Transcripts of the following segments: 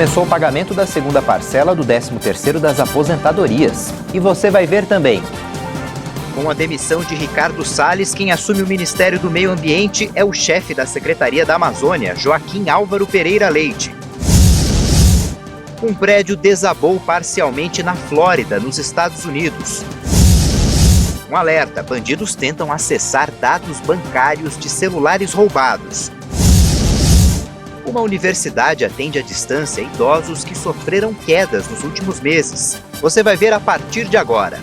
Começou o pagamento da segunda parcela do 13º das aposentadorias. E você vai ver também. Com a demissão de Ricardo Salles, quem assume o Ministério do Meio Ambiente é o chefe da Secretaria da Amazônia, Joaquim Álvaro Pereira Leite. Um prédio desabou parcialmente na Flórida, nos Estados Unidos. Um alerta: bandidos tentam acessar dados bancários de celulares roubados. Uma universidade atende à distância idosos que sofreram quedas nos últimos meses. Você vai ver a partir de agora.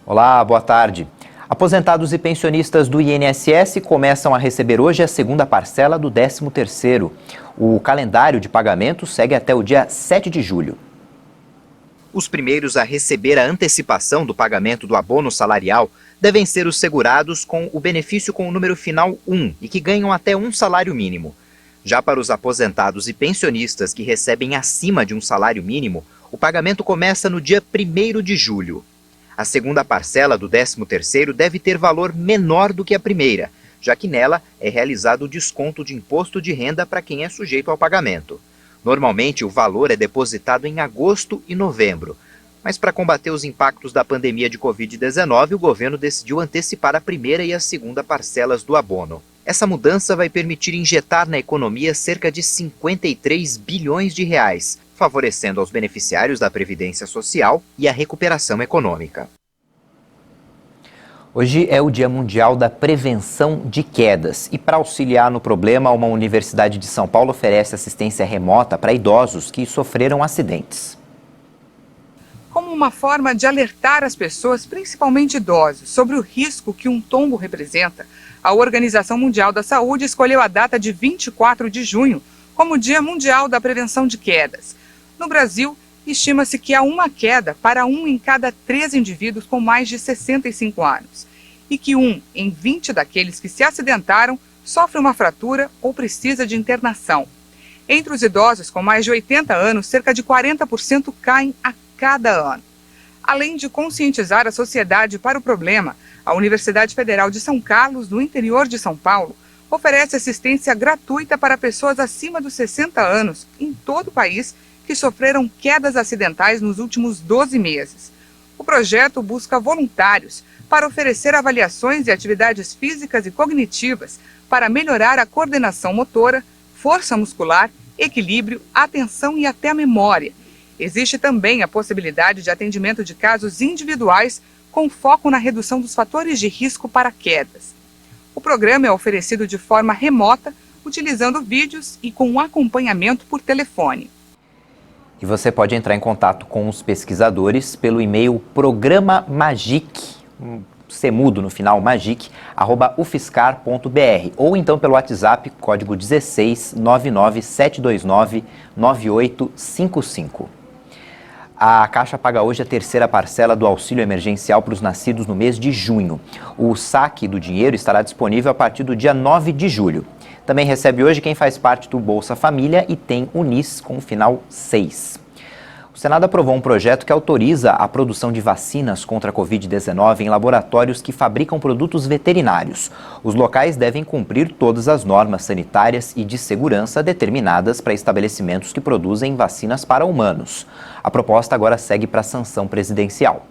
Olá, boa tarde. Aposentados e pensionistas do INSS começam a receber hoje a segunda parcela do 13º. O calendário de pagamento segue até o dia 7 de julho. Os primeiros a receber a antecipação do pagamento do abono salarial devem ser os segurados com o benefício com o número final 1 e que ganham até um salário mínimo. Já para os aposentados e pensionistas que recebem acima de um salário mínimo, o pagamento começa no dia 1º de julho. A segunda parcela do 13º deve ter valor menor do que a primeira, já que nela é realizado o desconto de imposto de renda para quem é sujeito ao pagamento. Normalmente, o valor é depositado em agosto e novembro, mas para combater os impactos da pandemia de Covid-19, o governo decidiu antecipar a primeira e a segunda parcelas do abono. Essa mudança vai permitir injetar na economia cerca de 53 bilhões de reais, favorecendo aos beneficiários da Previdência Social e a recuperação econômica. Hoje é o Dia Mundial da Prevenção de Quedas e, para auxiliar no problema, uma universidade de São Paulo oferece assistência remota para idosos que sofreram acidentes. Como uma forma de alertar as pessoas, principalmente idosos, sobre o risco que um tombo representa, a Organização Mundial da Saúde escolheu a data de 24 de junho como Dia Mundial da Prevenção de Quedas. No Brasil, estima-se que há uma queda para 1 em cada 3 indivíduos com mais de 65 anos e que 1 em 20 daqueles que se acidentaram sofre uma fratura ou precisa de internação. Entre os idosos com mais de 80 anos, cerca de 40% caem a cada ano. Além de conscientizar a sociedade para o problema, a Universidade Federal de São Carlos, no interior de São Paulo, oferece assistência gratuita para pessoas acima dos 60 anos em todo o país que sofreram quedas acidentais nos últimos 12 meses. O projeto busca voluntários para oferecer avaliações e atividades físicas e cognitivas para melhorar a coordenação motora, força muscular, equilíbrio, atenção e até a memória. Existe também a possibilidade de atendimento de casos individuais com foco na redução dos fatores de risco para quedas. O programa é oferecido de forma remota, utilizando vídeos e com acompanhamento por telefone. E você pode entrar em contato com os pesquisadores pelo e-mail programamagic, semudo no final, magic@ufscar.br, ou então pelo WhatsApp, código 16 99729 9855. A Caixa paga hoje a terceira parcela do auxílio emergencial para os nascidos no mês de junho. O saque do dinheiro estará disponível a partir do dia 9 de julho. Também recebe hoje quem faz parte do Bolsa Família e tem o NIS com o final 6. O Senado aprovou um projeto que autoriza a produção de vacinas contra a Covid-19 em laboratórios que fabricam produtos veterinários. Os locais devem cumprir todas as normas sanitárias e de segurança determinadas para estabelecimentos que produzem vacinas para humanos. A proposta agora segue para a sanção presidencial.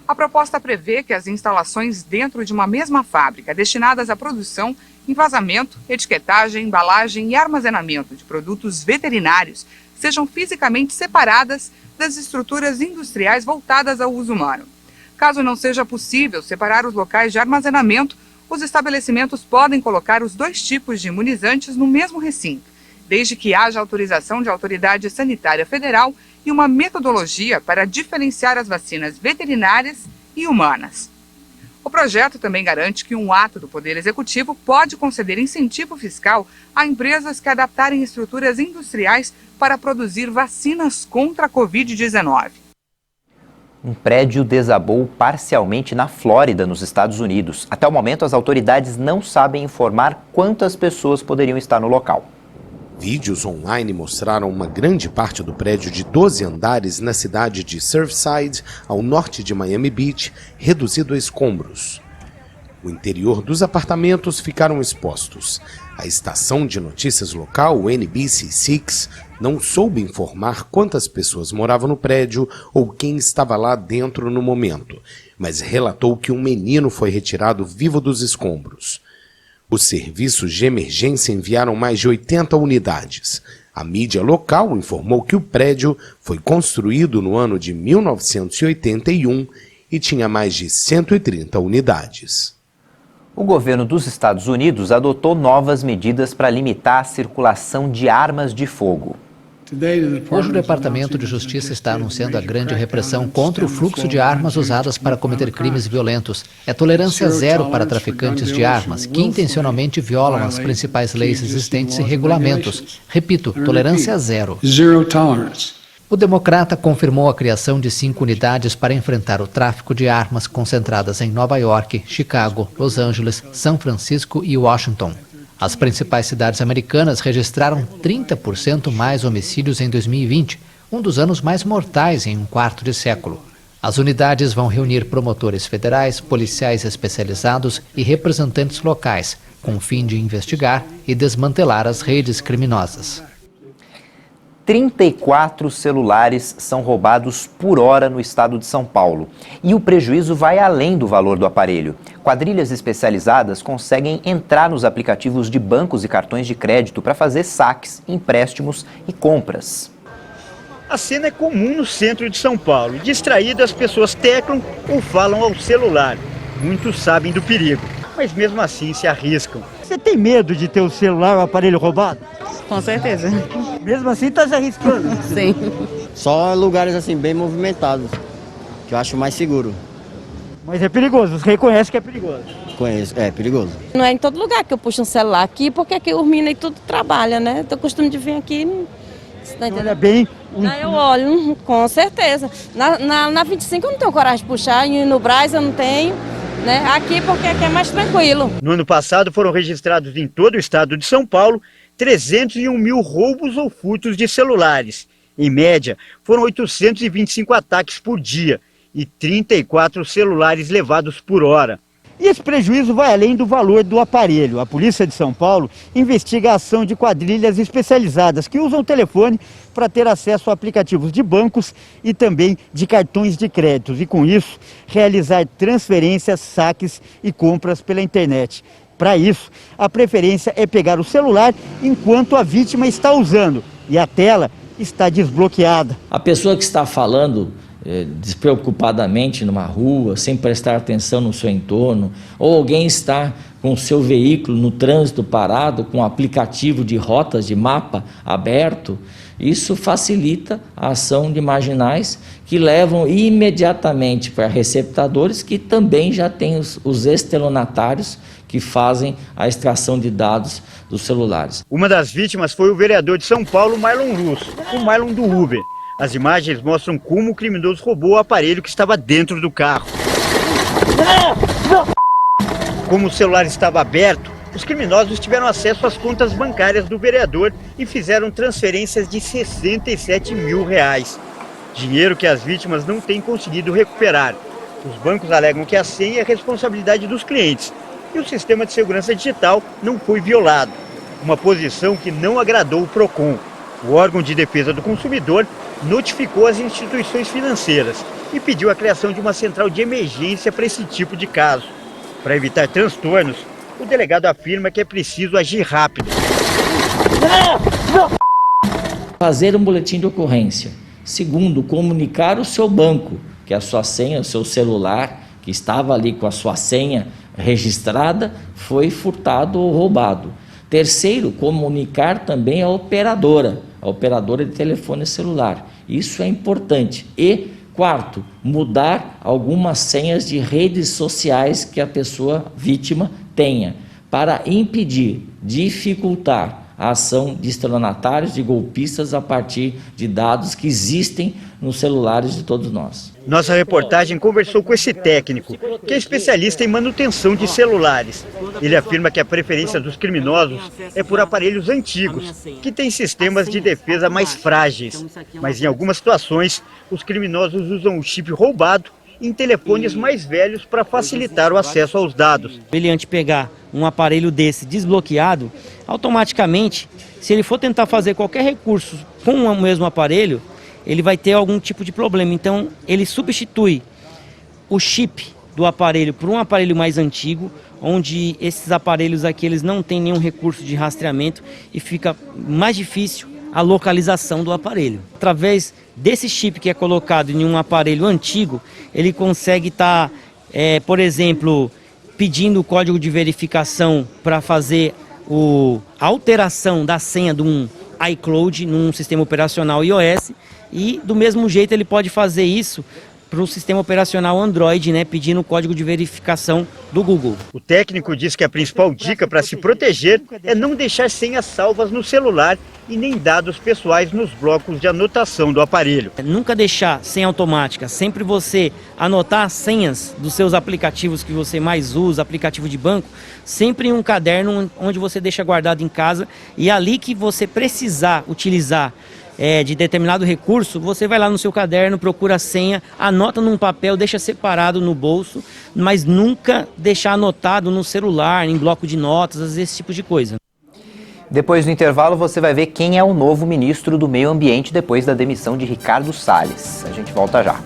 A proposta prevê que as instalações dentro de uma mesma fábrica destinadas à produção, envasamento, etiquetagem, embalagem e armazenamento de produtos veterinários sejam fisicamente separadas das estruturas industriais voltadas ao uso humano. Caso não seja possível separar os locais de armazenamento, os estabelecimentos podem colocar os dois tipos de imunizantes no mesmo recinto, desde que haja autorização de autoridade sanitária federal e uma metodologia para diferenciar as vacinas veterinárias e humanas. O projeto também garante que um ato do Poder Executivo pode conceder incentivo fiscal a empresas que adaptarem estruturas industriais para produzir vacinas contra a Covid-19. Um prédio desabou parcialmente na Flórida, nos Estados Unidos. Até o momento, as autoridades não sabem informar quantas pessoas poderiam estar no local. Vídeos online mostraram uma grande parte do prédio de 12 andares na cidade de Surfside, ao norte de Miami Beach, reduzido a escombros. O interior dos apartamentos ficaram expostos. A estação de notícias local, o NBC6, não soube informar quantas pessoas moravam no prédio ou quem estava lá dentro no momento, mas relatou que um menino foi retirado vivo dos escombros. Os serviços de emergência enviaram mais de 80 unidades. A mídia local informou que o prédio foi construído no ano de 1981 e tinha mais de 130 unidades. O governo dos Estados Unidos adotou novas medidas para limitar a circulação de armas de fogo. Hoje o Departamento de Justiça está anunciando a grande repressão contra o fluxo de armas usadas para cometer crimes violentos. É tolerância zero para traficantes de armas que intencionalmente violam as principais leis existentes e regulamentos. Repito, tolerância zero. O democrata confirmou a criação de 5 unidades para enfrentar o tráfico de armas concentradas em Nova York, Chicago, Los Angeles, São Francisco e Washington. As principais cidades americanas registraram 30% mais homicídios em 2020, um dos anos mais mortais em um quarto de século. As unidades vão reunir promotores federais, policiais especializados e representantes locais, com o fim de investigar e desmantelar as redes criminosas. 34 celulares são roubados por hora no estado de São Paulo. E o prejuízo vai além do valor do aparelho. Quadrilhas especializadas conseguem entrar nos aplicativos de bancos e cartões de crédito para fazer saques, empréstimos e compras. A cena é comum no centro de São Paulo. Distraídas, as pessoas teclam ou falam ao celular. Muitos sabem do perigo, mas mesmo assim se arriscam. Você tem medo de ter o celular ou o aparelho roubado? Com certeza. Mesmo assim tá se arriscando? Sim. Só lugares assim bem movimentados, que eu acho mais seguro. Mas é perigoso, você reconhece que é perigoso? Conheço, é perigoso. Não é em todo lugar que eu puxo um celular aqui, porque aqui os meninos tudo trabalha, né? Tô costume de vir aqui. Você tá entendendo? Olha bem. Não, eu olho, com certeza. Na 25 eu não tenho coragem de puxar, e no Brás eu não tenho. Né? Aqui porque aqui é mais tranquilo. No ano passado foram registrados em todo o estado de São Paulo 301 mil roubos ou furtos de celulares. Em média, foram 825 ataques por dia e 34 celulares levados por hora. E esse prejuízo vai além do valor do aparelho. A Polícia de São Paulo investiga a ação de quadrilhas especializadas que usam o telefone para ter acesso a aplicativos de bancos e também de cartões de crédito. E com isso, realizar transferências, saques e compras pela internet. Para isso, a preferência é pegar o celular enquanto a vítima está usando e a tela está desbloqueada. A pessoa que está falando despreocupadamente numa rua, sem prestar atenção no seu entorno, ou alguém está com o seu veículo no trânsito parado, com o aplicativo de rotas, de mapa aberto, isso facilita a ação de marginais que levam imediatamente para receptadores que também já têm os estelionatários que fazem a extração de dados dos celulares. Uma das vítimas foi o vereador de São Paulo, Marlon Russo, o Marlon do Uber. As imagens mostram como o criminoso roubou o aparelho que estava dentro do carro. Como o celular estava aberto, os criminosos tiveram acesso às contas bancárias do vereador e fizeram transferências de R$67 mil. Dinheiro que as vítimas não têm conseguido recuperar. Os bancos alegam que a senha é responsabilidade dos clientes e o sistema de segurança digital não foi violado. Uma posição que não agradou o PROCON. O órgão de defesa do consumidor notificou as instituições financeiras e pediu a criação de uma central de emergência para esse tipo de caso. Para evitar transtornos, o delegado afirma que é preciso agir rápido. Fazer um boletim de ocorrência. Segundo, comunicar o seu banco, que a sua senha, o seu celular, que estava ali com a sua senha registrada, foi furtado ou roubado. Terceiro, comunicar também a operadora de telefone celular. Isso é importante. E quarto, mudar algumas senhas de redes sociais que a pessoa vítima tenha, para impedir, dificultar a ação de estelionatários, de golpistas a partir de dados que existem nos celulares de todos nós. Nossa reportagem conversou com esse técnico, que é especialista em manutenção de celulares. Ele afirma que a preferência dos criminosos é por aparelhos antigos, que têm sistemas de defesa mais frágeis. Mas em algumas situações, os criminosos usam o chip roubado em telefones mais velhos para facilitar o acesso aos dados. Ele, antes de pegar um aparelho desse desbloqueado, automaticamente, se ele for tentar fazer qualquer recurso com o mesmo aparelho, ele vai ter algum tipo de problema. Então, ele substitui o chip do aparelho por um aparelho mais antigo, onde esses aparelhos aqui eles não têm nenhum recurso de rastreamento e fica mais difícil a localização do aparelho. Através desse chip que é colocado em um aparelho antigo, ele consegue estar, por exemplo, pedindo o código de verificação para fazer a alteração da senha de um iCloud num sistema operacional iOS, e do mesmo jeito ele pode fazer isso para o sistema operacional Android, pedindo o código de verificação do Google. O técnico diz que a principal dica para se proteger é não deixar senhas salvas no celular e nem dados pessoais nos blocos de anotação do aparelho. Nunca deixar senha automática, sempre você anotar as senhas dos seus aplicativos que você mais usa, aplicativo de banco, sempre em um caderno onde você deixa guardado em casa, e ali que você precisar utilizar de determinado recurso, você vai lá no seu caderno, procura a senha, anota num papel, deixa separado no bolso, mas nunca deixar anotado no celular, em bloco de notas, esse tipo de coisa. Depois do intervalo, você vai ver quem é o novo ministro do Meio Ambiente depois da demissão de Ricardo Salles. A gente volta já.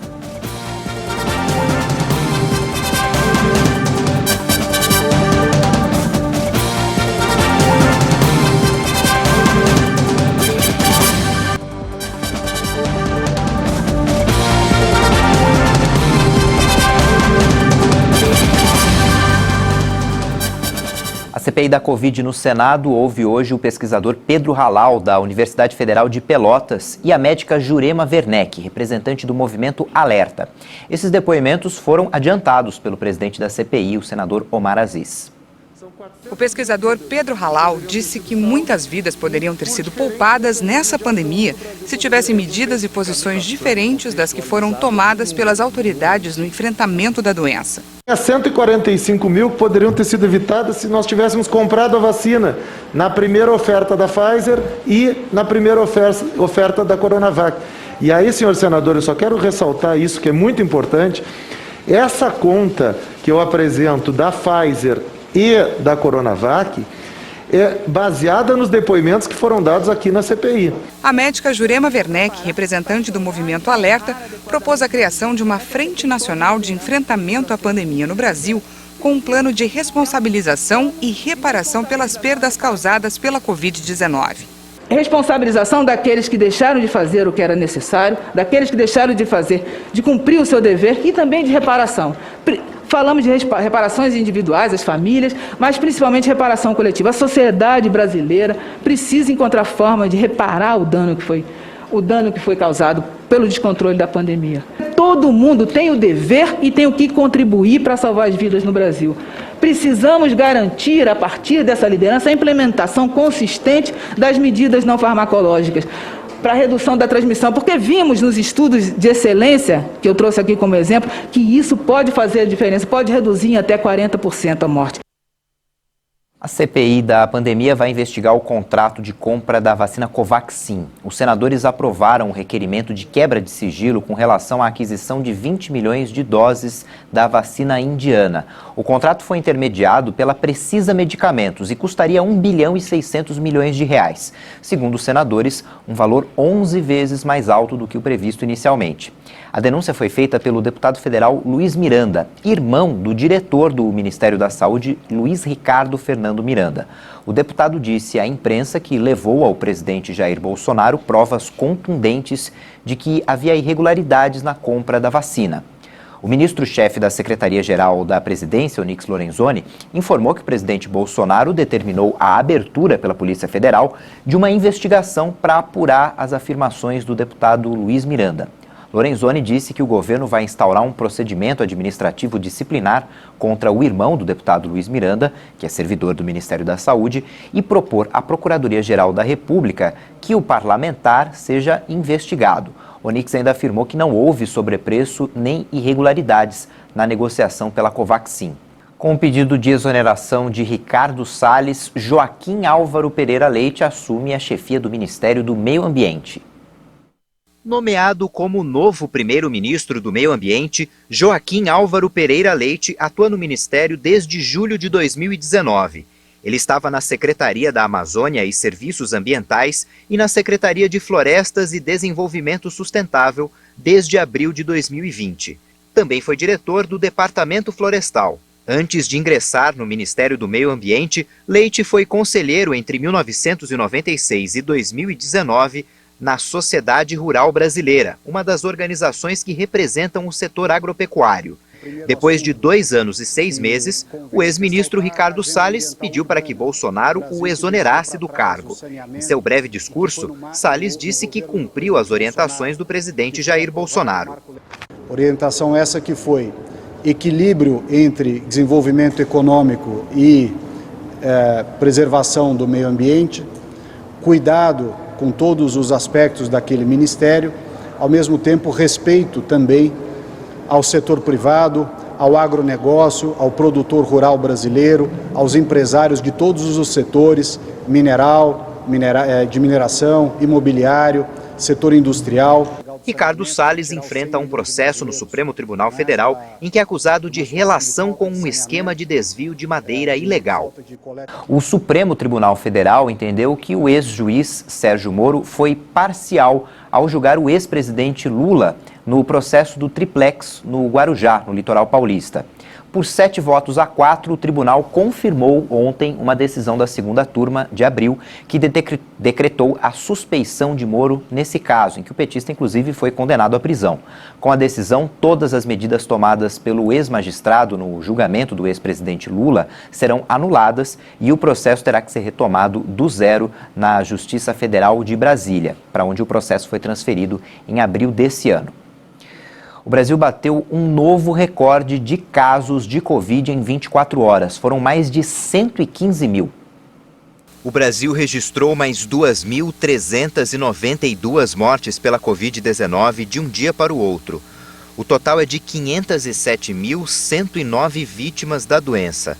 A CPI da Covid no Senado ouve hoje o pesquisador Pedro Halal, da Universidade Federal de Pelotas, e a médica Jurema Werneck, representante do movimento Alerta. Esses depoimentos foram adiantados pelo presidente da CPI, o senador Omar Aziz. O pesquisador Pedro Halal disse que muitas vidas poderiam ter sido poupadas nessa pandemia se tivessem medidas e posições diferentes das que foram tomadas pelas autoridades no enfrentamento da doença. 145 mil que poderiam ter sido evitadas se nós tivéssemos comprado a vacina na primeira oferta da Pfizer e na primeira oferta da Coronavac. E aí, senhor senador, eu só quero ressaltar isso que é muito importante. Essa conta que eu apresento da Pfizer e da Coronavac é baseada nos depoimentos que foram dados aqui na CPI. A médica Jurema Werneck, representante do movimento Alerta, propôs a criação de uma Frente Nacional de Enfrentamento à Pandemia no Brasil, com um plano de responsabilização e reparação pelas perdas causadas pela Covid-19. Responsabilização daqueles que deixaram de fazer o que era necessário, daqueles que deixaram de cumprir o seu dever, e também de reparação. Falamos de reparações individuais, as famílias, mas principalmente reparação coletiva. A sociedade brasileira precisa encontrar forma de reparar o dano que foi causado pelo descontrole da pandemia. Todo mundo tem o dever e tem o que contribuir para salvar as vidas no Brasil. Precisamos garantir, a partir dessa liderança, a implementação consistente das medidas não farmacológicas para a redução da transmissão, porque vimos nos estudos de excelência, que eu trouxe aqui como exemplo, que isso pode fazer a diferença, pode reduzir em até 40% a morte. A CPI da pandemia vai investigar o contrato de compra da vacina Covaxin. Os senadores aprovaram um requerimento de quebra de sigilo com relação à aquisição de 20 milhões de doses da vacina indiana. O contrato foi intermediado pela Precisa Medicamentos e custaria 1 bilhão e 600 milhões de reais. Segundo os senadores, um valor 11 vezes mais alto do que o previsto inicialmente. A denúncia foi feita pelo deputado federal Luiz Miranda, irmão do diretor do Ministério da Saúde, Luiz Ricardo Fernando Miranda. O deputado disse à imprensa que levou ao presidente Jair Bolsonaro provas contundentes de que havia irregularidades na compra da vacina. O ministro-chefe da Secretaria-Geral da Presidência, Onyx Lorenzoni, informou que o presidente Bolsonaro determinou a abertura pela Polícia Federal de uma investigação para apurar as afirmações do deputado Luiz Miranda. Lorenzoni disse que o governo vai instaurar um procedimento administrativo disciplinar contra o irmão do deputado Luiz Miranda, que é servidor do Ministério da Saúde, e propor à Procuradoria-Geral da República que o parlamentar seja investigado. Onyx ainda afirmou que não houve sobrepreço nem irregularidades na negociação pela Covaxin. Com o pedido de exoneração de Ricardo Salles, Joaquim Álvaro Pereira Leite assume a chefia do Ministério do Meio Ambiente. Nomeado como novo primeiro-ministro do Meio Ambiente, Joaquim Álvaro Pereira Leite atua no ministério desde julho de 2019. Ele estava na Secretaria da Amazônia e Serviços Ambientais e na Secretaria de Florestas e Desenvolvimento Sustentável desde abril de 2020. Também foi diretor do Departamento Florestal. Antes de ingressar no Ministério do Meio Ambiente, Leite foi conselheiro entre 1996 e 2019 na Sociedade Rural Brasileira, uma das organizações que representam o setor agropecuário. Depois de 2 anos e 6 meses, o ex-ministro Ricardo Salles pediu para que Bolsonaro o exonerasse do cargo. Em seu breve discurso, Salles disse que cumpriu as orientações do presidente Jair Bolsonaro. Orientação essa que foi equilíbrio entre desenvolvimento econômico e preservação do meio ambiente, cuidado com todos os aspectos daquele ministério, ao mesmo tempo respeito também ao setor privado, ao agronegócio, ao produtor rural brasileiro, aos empresários de todos os setores, de mineração, imobiliário, setor industrial. Ricardo Salles enfrenta um processo no Supremo Tribunal Federal em que é acusado de relação com um esquema de desvio de madeira ilegal. O Supremo Tribunal Federal entendeu que o ex-juiz Sérgio Moro foi parcial ao julgar o ex-presidente Lula no processo do Triplex no Guarujá, no litoral paulista. Por 7-4, o tribunal confirmou ontem uma decisão da segunda turma de abril que decretou a suspeição de Moro nesse caso, em que o petista inclusive foi condenado à prisão. Com a decisão, todas as medidas tomadas pelo ex-magistrado no julgamento do ex-presidente Lula serão anuladas e o processo terá que ser retomado do zero na Justiça Federal de Brasília, para onde o processo foi transferido em abril desse ano. O Brasil bateu um novo recorde de casos de Covid em 24 horas. Foram mais de 115 mil. O Brasil registrou mais 2.392 mortes pela Covid-19 de um dia para o outro. O total é de 507.109 vítimas da doença.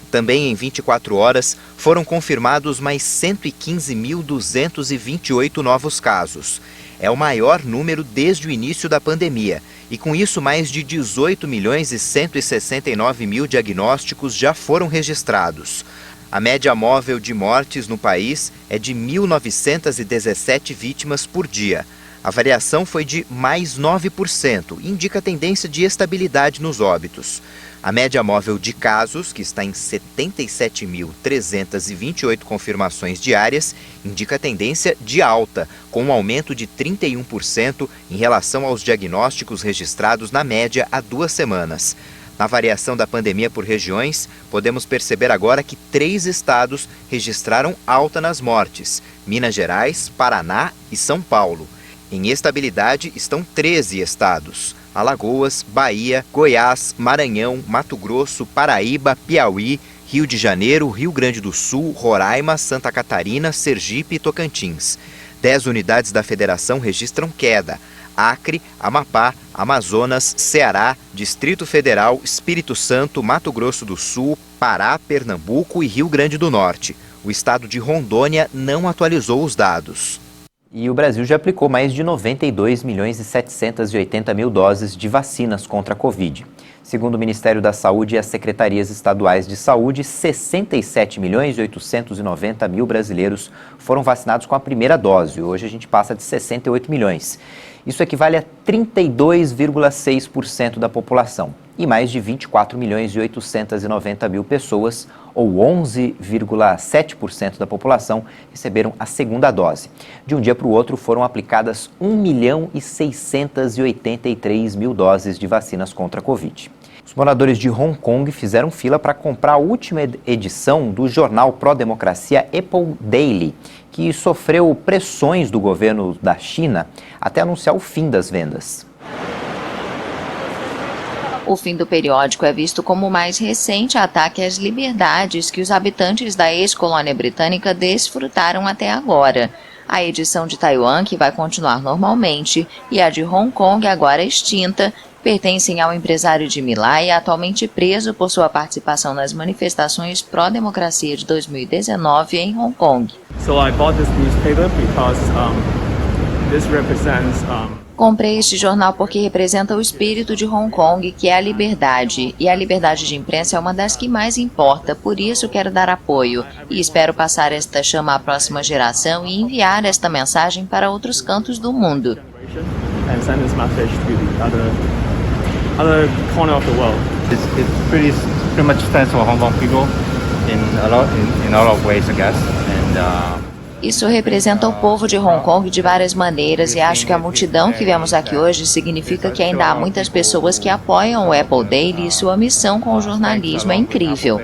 Também em 24 horas foram confirmados mais 115.228 novos casos. É o maior número desde o início da pandemia. E com isso, mais de 18.169.000 diagnósticos já foram registrados. A média móvel de mortes no país é de 1.917 vítimas por dia. A variação foi de mais 9% e indica tendência de estabilidade nos óbitos. A média móvel de casos, que está em 77.328 confirmações diárias, indica tendência de alta, com um aumento de 31% em relação aos diagnósticos registrados na média há 2 semanas. Na variação da pandemia por regiões, podemos perceber agora que 3 estados registraram alta nas mortes: Minas Gerais, Paraná e São Paulo. Em estabilidade estão 13 estados: Alagoas, Bahia, Goiás, Maranhão, Mato Grosso, Paraíba, Piauí, Rio de Janeiro, Rio Grande do Sul, Roraima, Santa Catarina, Sergipe e Tocantins. 10 unidades da federação registram queda: Acre, Amapá, Amazonas, Ceará, Distrito Federal, Espírito Santo, Mato Grosso do Sul, Pará, Pernambuco e Rio Grande do Norte. O estado de Rondônia não atualizou os dados. E o Brasil já aplicou mais de 92.780.000 doses de vacinas contra a Covid. Segundo o Ministério da Saúde e as secretarias estaduais de saúde, 67.890.000 brasileiros foram vacinados com a primeira dose. Hoje a gente passa de 68 milhões. Isso equivale a 32,6% da população. E mais de 24.890.000 pessoas, ou 11,7% da população, receberam a segunda dose. De um dia para o outro foram aplicadas 1.683.000 doses de vacinas contra a Covid. Os moradores de Hong Kong fizeram fila para comprar a última edição do jornal pró-democracia Apple Daily, que sofreu pressões do governo da China até anunciar o fim das vendas. O fim do periódico é visto como o mais recente ataque às liberdades que os habitantes da ex-colônia britânica desfrutaram até agora. A edição de Taiwan, que vai continuar normalmente, e a de Hong Kong, agora extinta, pertencem ao empresário de Milai, atualmente preso por sua participação nas manifestações pró-democracia de 2019 em Hong Kong. So I bought this newspaper because Comprei este jornal porque representa o espírito de Hong Kong, que é a liberdade. E a liberdade de imprensa é uma das que mais importa, por isso quero dar apoio. E espero passar esta chama à próxima geração e enviar esta mensagem para outros cantos do mundo. It pretty much stands for Hong Kong people in a lot of ways, I guess. Isso representa o povo de Hong Kong de várias maneiras e acho que a multidão que vemos aqui hoje significa que ainda há muitas pessoas que apoiam o Apple Daily e sua missão com o jornalismo é incrível.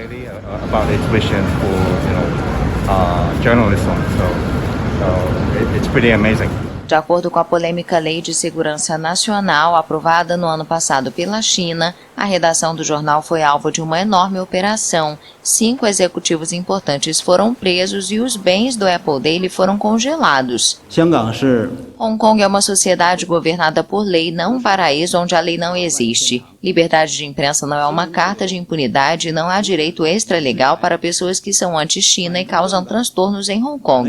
It's pretty amazing. De acordo com a polêmica Lei de Segurança Nacional, aprovada no ano passado pela China, a redação do jornal foi alvo de uma enorme operação. 5 executivos importantes foram presos e os bens do Apple Daily foram congelados. Hong Kong é uma sociedade governada por lei, não um paraíso onde a lei não existe. Liberdade de imprensa não é uma carta de impunidade e não há direito extralegal para pessoas que são anti-China e causam transtornos em Hong Kong.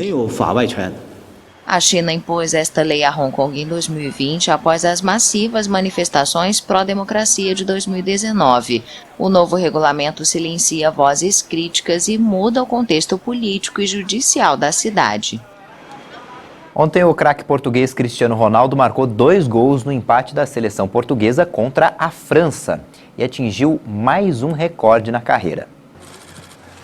A China impôs esta lei a Hong Kong em 2020 após as massivas manifestações pró-democracia de 2019. O novo regulamento silencia vozes críticas e muda o contexto político e judicial da cidade. Ontem o craque português Cristiano Ronaldo marcou 2 gols no empate da seleção portuguesa contra a França e atingiu mais um recorde na carreira.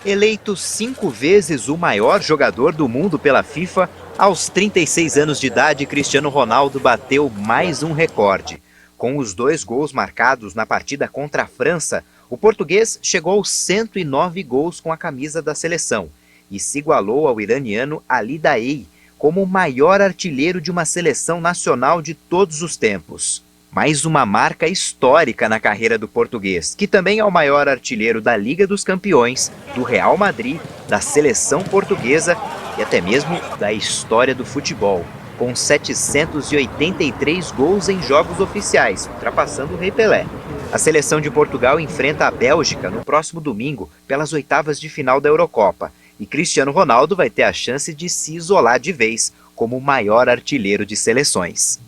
Eleito 5 vezes o maior jogador do mundo pela FIFA, aos 36 anos de idade, Cristiano Ronaldo bateu mais um recorde. Com os 2 gols marcados na partida contra a França, o português chegou aos 109 gols com a camisa da seleção e se igualou ao iraniano Ali Daei como o maior artilheiro de uma seleção nacional de todos os tempos. Mais uma marca histórica na carreira do português, que também é o maior artilheiro da Liga dos Campeões, do Real Madrid, da seleção portuguesa e até mesmo da história do futebol, com 783 gols em jogos oficiais, ultrapassando o Rei Pelé. A seleção de Portugal enfrenta a Bélgica no próximo domingo pelas oitavas de final da Eurocopa, e Cristiano Ronaldo vai ter a chance de se isolar de vez como o maior artilheiro de seleções.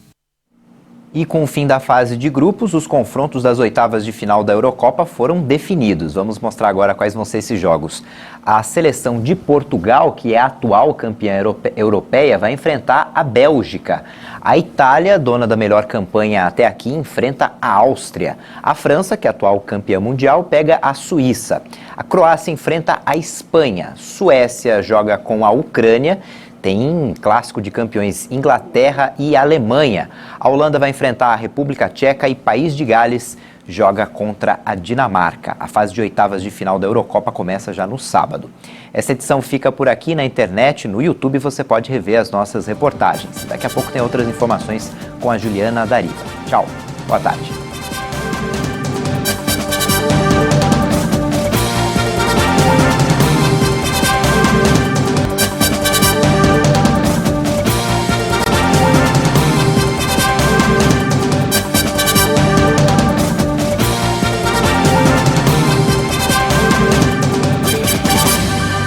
E com o fim da fase de grupos, os confrontos das oitavas de final da Eurocopa foram definidos. Vamos mostrar agora quais vão ser esses jogos. A seleção de Portugal, que é a atual campeã europeia, vai enfrentar a Bélgica. A Itália, dona da melhor campanha até aqui, enfrenta a Áustria. A França, que é a atual campeã mundial, pega a Suíça. A Croácia enfrenta a Espanha. Suécia joga com a Ucrânia. Tem clássico de campeões Inglaterra e Alemanha. A Holanda vai enfrentar a República Tcheca e País de Gales joga contra a Dinamarca. A fase de oitavas de final da Eurocopa começa já no sábado. Essa edição fica por aqui na internet, no YouTube você pode rever as nossas reportagens. Daqui a pouco tem outras informações com a Juliana Dariva. Tchau, boa tarde.